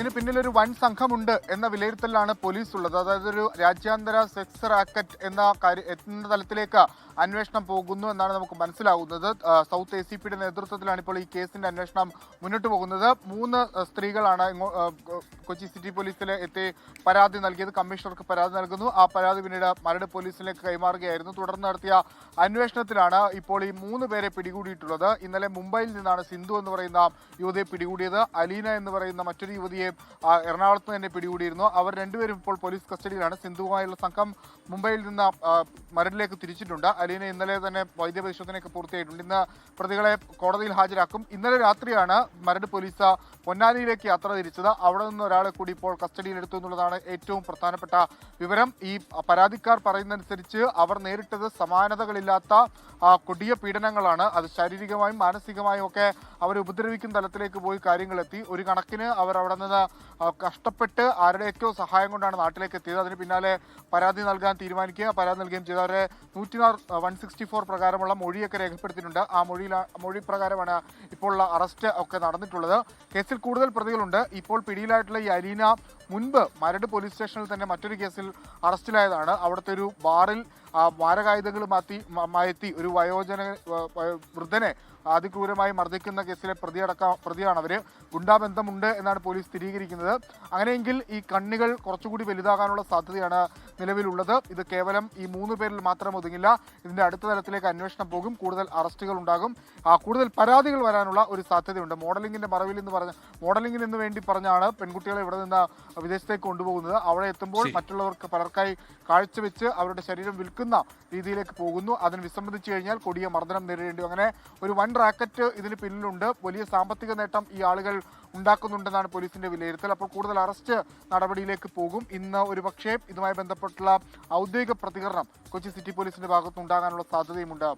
ഇതിന് പിന്നിൽ ഒരു വൻ സംഘമുണ്ട് എന്ന വിലയിരുത്തലാണ് പോലീസ് ഉള്ളത്. അതായത് ഒരു രാജ്യാന്തര സെക്സ് റാക്കറ്റ് എന്ന തലത്തിലേക്ക് അന്വേഷണം പോകുന്നു എന്നാണ് നമുക്ക് മനസ്സിലാവുന്നത്. സൗത്ത് ACPയുടെ നേതൃത്വത്തിലാണ് ഇപ്പോൾ ഈ കേസിന്റെ അന്വേഷണം മുന്നോട്ട് പോകുന്നത്. 3 സ്ത്രീകളാണ് കൊച്ചി സിറ്റി പോലീസിൽ എത്തി പരാതി നൽകിയത്. കമ്മീഷണർക്ക് പരാതി നൽകുന്നു. ആ പരാതി പിന്നീട് മരട് പോലീസിലേക്ക് കൈമാറുകയായിരുന്നു. തുടർന്ന് നടത്തിയ അന്വേഷണത്തിലാണ് ഇപ്പോൾ ഈ 3 പേരെ പിടികൂടിയിട്ടുള്ളത്. ഇന്നലെ മുംബൈയിൽ നിന്നാണ് സിന്ധു എന്ന് പറയുന്ന യുവതിയെ പിടികൂടിയത്. അലീന എന്ന് പറയുന്ന മറ്റൊരു യുവതിയെ എറണാകുളത്ത് തന്നെ പിടികൂടിയിരുന്നു. അവർ രണ്ടുപേരും ഇപ്പോൾ പോലീസ് കസ്റ്റഡിയിലാണ്. സിന്ധുവുമായുള്ള സംഘം മുംബൈയിൽ നിന്ന് മരടിലേക്ക് തിരിച്ചിട്ടുണ്ട്. അലീന ഇന്നലെ തന്നെ വൈദ്യപരിശോധനയൊക്കെ പൂർത്തിയായിട്ടുണ്ട്. ഇന്ന് പ്രതികളെ കോടതിയിൽ ഹാജരാക്കും. ഇന്നലെ രാത്രിയാണ് മരട് പോലീസ് പൊന്നാനിയിലേക്ക് യാത്ര തിരിച്ചത്. അവിടെ നിന്ന് ഒരാളെ കൂടി ഇപ്പോൾ കസ്റ്റഡിയിലെടുത്തു എന്നുള്ളതാണ് ഏറ്റവും പ്രധാനപ്പെട്ട വിവരം. ഈ പരാതിക്കാർ പറയുന്നതനുസരിച്ച് അവർ നേരിട്ടത് സമാനതകളില്ലാത്ത കൊടിയ പീഡനങ്ങളാണ്. അത് ശാരീരികമായും മാനസികമായും ഒക്കെ അവർ ഉപദ്രവിക്കുന്ന തലത്തിലേക്ക് പോയി കാര്യങ്ങളെത്തി. ഒരു കണക്കിന് അവർ അവിടെ നിന്ന് കഷ്ടപ്പെട്ട് ആരുടെയൊക്കെയോ സഹായം കൊണ്ടാണ് നാട്ടിലേക്ക് എത്തിയത്. അതിന് പിന്നാലെ പരാതി നൽകാൻ തീരുമാനിക്കുകയും പരാതി നൽകുകയും ചെയ്തു. അവരെ 164 പ്രകാരമുള്ള മൊഴിയൊക്കെ രേഖപ്പെടുത്തിയിട്ടുണ്ട്. ആ മൊഴി പ്രകാരമാണ് ഇപ്പോൾ അറസ്റ്റ് ഒക്കെ നടന്നിട്ടുള്ളത്. കേസിൽ കൂടുതൽ പ്രതികളുണ്ട്. ഇപ്പോൾ പിടിയിലായിട്ടുള്ള ഈ അലീന മുൻപ് മരട് പോലീസ് സ്റ്റേഷനിൽ തന്നെ മറ്റൊരു കേസിൽ അറസ്റ്റിലായതാണ്. അവിടുത്തെ ഒരു ബാറിൽ മാരകായുധങ്ങളുമായി ഒരു വൃദ്ധനെ അതിക്രൂരമായി മർദ്ദിക്കുന്ന കേസിലെ പ്രതിയാണ് അവര്. ഗുണ്ടാബന്ധമുണ്ട് എന്നാണ് പോലീസ് സ്ഥിരീകരിക്കുന്നത്. അങ്ങനെയെങ്കിൽ ഈ കണ്ണികൾ കുറച്ചുകൂടി വലുതാകാനുള്ള സാധ്യതയാണ് നിലവിലുള്ളത്. ഇത് കേവലം ഈ 3 പേരിൽ മാത്രം ഒതുങ്ങില്ല. ഇതിന്റെ അടുത്ത തലത്തിലേക്ക് അന്വേഷണം പോകും. കൂടുതൽ അറസ്റ്റുകൾ ഉണ്ടാകും. കൂടുതൽ പരാതികൾ വരാനുള്ള ഒരു സാധ്യതയുണ്ട്. മോഡലിംഗിന് വേണ്ടി പറഞ്ഞാണ് പെൺകുട്ടികളെ ഇവിടെ നിന്ന് വിദേശത്തേക്ക് കൊണ്ടുപോകുന്നത്. അവിടെ എത്തുമ്പോൾ മറ്റുള്ളവർക്ക് പലർക്കായി കാഴ്ചവെച്ച് അവരുടെ ശരീരം വിൽക്കുന്ന രീതിയിലേക്ക് പോകുന്നു. അതിന് വിസമ്മതിച്ചു കഴിഞ്ഞാൽ കൊടിയ മർദ്ദനം നേരിടേണ്ടി. അങ്ങനെ ഒരു വൻ റാക്കറ്റ് ഇതിന് പിന്നിലുണ്ട്. വലിയ സാമ്പത്തിക നേട്ടം ഈ ആളുകൾ ഉണ്ടാക്കുന്നുണ്ടെന്നാണ് പോലീസിന്റെ വിലയിരുത്തൽ. അപ്പോൾ കൂടുതൽ അറസ്റ്റ് നടപടിയിലേക്ക് പോകും. ഇന്ന് ഒരുപക്ഷേ ഇതുമായി ബന്ധപ്പെട്ടുള്ള ഔദ്യോഗിക പ്രതികരണം കൊച്ചി സിറ്റി പോലീസിന്റെ ഭാഗത്തുനിന്നുണ്ടാകാനുള്ള സാധ്യതയുമുണ്ട്.